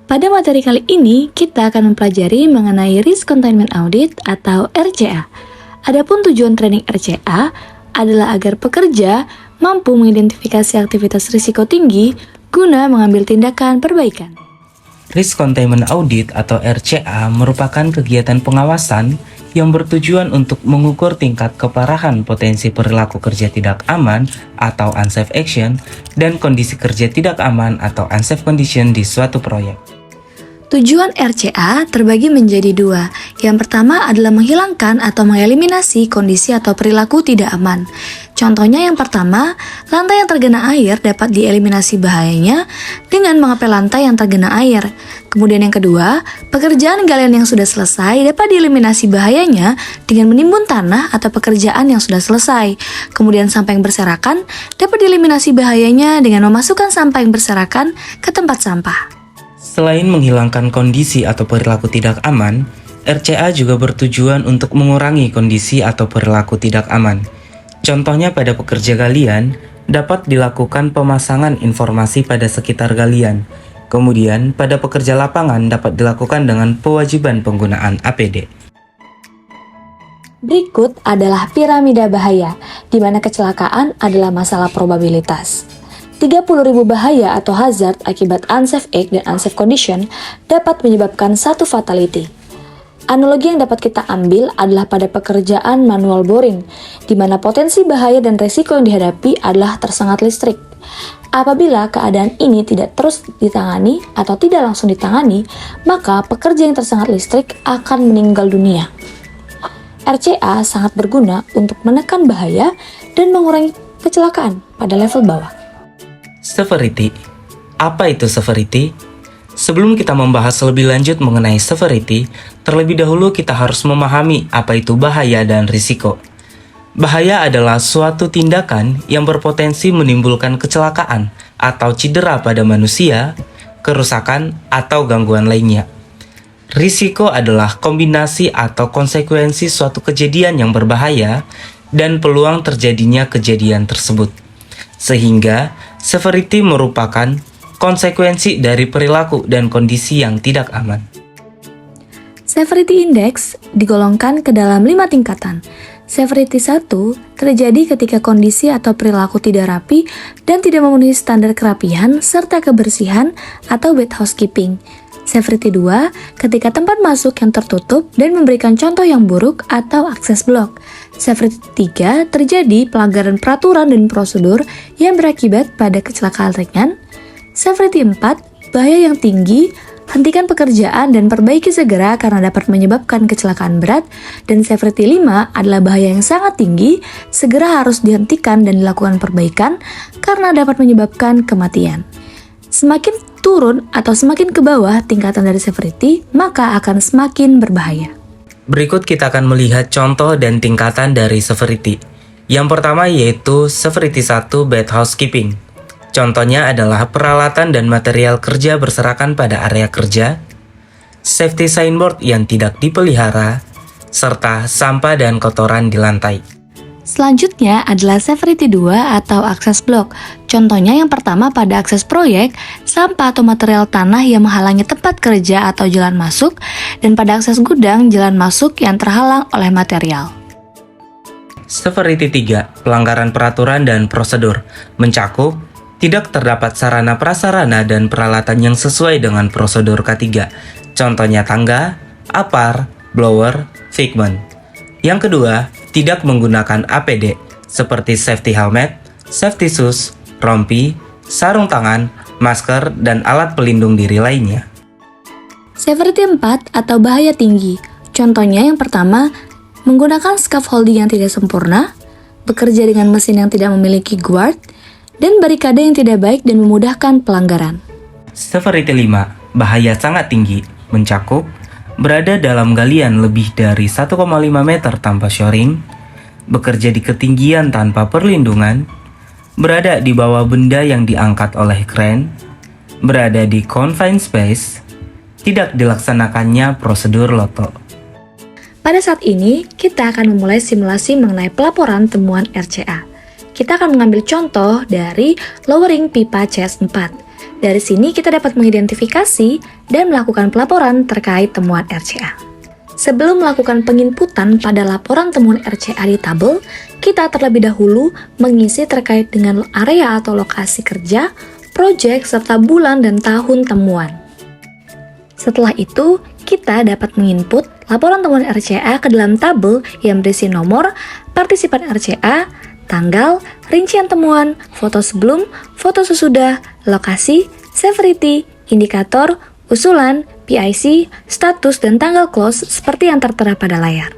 Pada materi kali ini, kita akan mempelajari mengenai Risk Containment Audit atau RCA. Adapun tujuan training RCA adalah agar pekerja mampu mengidentifikasi aktivitas risiko tinggi guna mengambil tindakan perbaikan. Risk Containment Audit atau RCA merupakan kegiatan pengawasan yang bertujuan untuk mengukur tingkat keparahan potensi perilaku kerja tidak aman atau unsafe action dan kondisi kerja tidak aman atau unsafe condition di suatu proyek. Tujuan RCA terbagi menjadi dua. Yang pertama adalah menghilangkan atau mengeliminasi kondisi atau perilaku tidak aman. Contohnya yang pertama, lantai yang terkena air dapat dieliminasi bahayanya dengan mengepel lantai yang terkena air. Kemudian yang kedua, pekerjaan galian yang sudah selesai dapat dieliminasi bahayanya dengan menimbun tanah atau pekerjaan yang sudah selesai. Kemudian sampah yang berserakan dapat dieliminasi bahayanya dengan memasukkan sampah yang berserakan ke tempat sampah. Selain menghilangkan kondisi atau perilaku tidak aman, RCA juga bertujuan untuk mengurangi kondisi atau perilaku tidak aman. Contohnya pada pekerja galian, dapat dilakukan pemasangan informasi pada sekitar galian. Kemudian, pada pekerja lapangan dapat dilakukan dengan kewajiban penggunaan APD. Berikut adalah piramida bahaya, di mana kecelakaan adalah masalah probabilitas. 30.000 bahaya atau hazard akibat unsafe act dan unsafe condition dapat menyebabkan satu fatality. Analogi yang dapat kita ambil adalah pada pekerjaan manual boring, di mana potensi bahaya dan resiko yang dihadapi adalah tersengat listrik. Apabila keadaan ini tidak terus ditangani atau tidak langsung ditangani, maka pekerja yang tersengat listrik akan meninggal dunia. RCA sangat berguna untuk menekan bahaya dan mengurangi kecelakaan pada level bawah. Severity. Apa itu severity? Sebelum kita membahas lebih lanjut mengenai severity, terlebih dahulu kita harus memahami apa itu bahaya dan risiko. Bahaya adalah suatu tindakan yang berpotensi menimbulkan kecelakaan atau cedera pada manusia, kerusakan, atau gangguan lainnya. Risiko adalah kombinasi atau konsekuensi suatu kejadian yang berbahaya dan peluang terjadinya kejadian tersebut. Sehingga, severity merupakan konsekuensi dari perilaku dan kondisi yang tidak aman. Severity Index digolongkan ke dalam 5 tingkatan. Severity 1 terjadi ketika kondisi atau perilaku tidak rapi dan tidak memenuhi standar kerapihan serta kebersihan atau bad housekeeping. Severity 2 ketika tempat masuk yang tertutup dan memberikan contoh yang buruk atau akses blok. Severity 3 terjadi pelanggaran peraturan dan prosedur yang berakibat pada kecelakaan ringan. Severity 4 bahaya yang tinggi, hentikan pekerjaan dan perbaiki segera karena dapat menyebabkan kecelakaan berat. Dan severity 5 adalah bahaya yang sangat tinggi, segera harus dihentikan dan dilakukan perbaikan karena dapat menyebabkan kematian. Semakin turun atau semakin ke bawah tingkatan dari severity, maka akan semakin berbahaya. Berikut kita akan melihat contoh dan tingkatan dari severity. Yang pertama yaitu severity 1 bad housekeeping. Contohnya adalah peralatan dan material kerja berserakan pada area kerja, safety signboard yang tidak dipelihara, serta sampah dan kotoran di lantai. Selanjutnya adalah severity 2 atau akses blok. Contohnya yang pertama pada akses proyek, sampah atau material tanah yang menghalangi tempat kerja atau jalan masuk, dan pada akses gudang, jalan masuk yang terhalang oleh material. Severity 3, pelanggaran peraturan dan prosedur, mencakup tidak terdapat sarana prasarana dan peralatan yang sesuai dengan prosedur K3. Contohnya tangga, apar, blower, figment. Yang kedua, tidak menggunakan APD seperti safety helmet, safety shoes, rompi, sarung tangan, masker, dan alat pelindung diri lainnya. Severity 4 atau bahaya tinggi. Contohnya yang pertama, menggunakan scaffolding yang tidak sempurna, bekerja dengan mesin yang tidak memiliki guard, dan barikade yang tidak baik dan memudahkan pelanggaran. Severity 5, bahaya sangat tinggi, mencakup berada dalam galian lebih dari 1,5 meter tanpa shoring, bekerja di ketinggian tanpa perlindungan, berada di bawah benda yang diangkat oleh kren, berada di confined space, tidak dilaksanakannya prosedur loto. Pada saat ini, kita akan memulai simulasi mengenai pelaporan temuan RCA. Kita akan mengambil contoh dari lowering pipa CS4. Dari sini kita dapat mengidentifikasi dan melakukan pelaporan terkait temuan RCA. Sebelum melakukan penginputan pada laporan temuan RCA di tabel, kita terlebih dahulu mengisi terkait dengan area atau lokasi kerja, proyek, serta bulan dan tahun temuan. Setelah itu, kita dapat menginput laporan temuan RCA ke dalam tabel yang berisi nomor, partisipan RCA, tanggal, rincian temuan, foto sebelum, foto sesudah, lokasi, severity, indikator, usulan, PIC, status, dan tanggal close seperti yang tertera pada layar.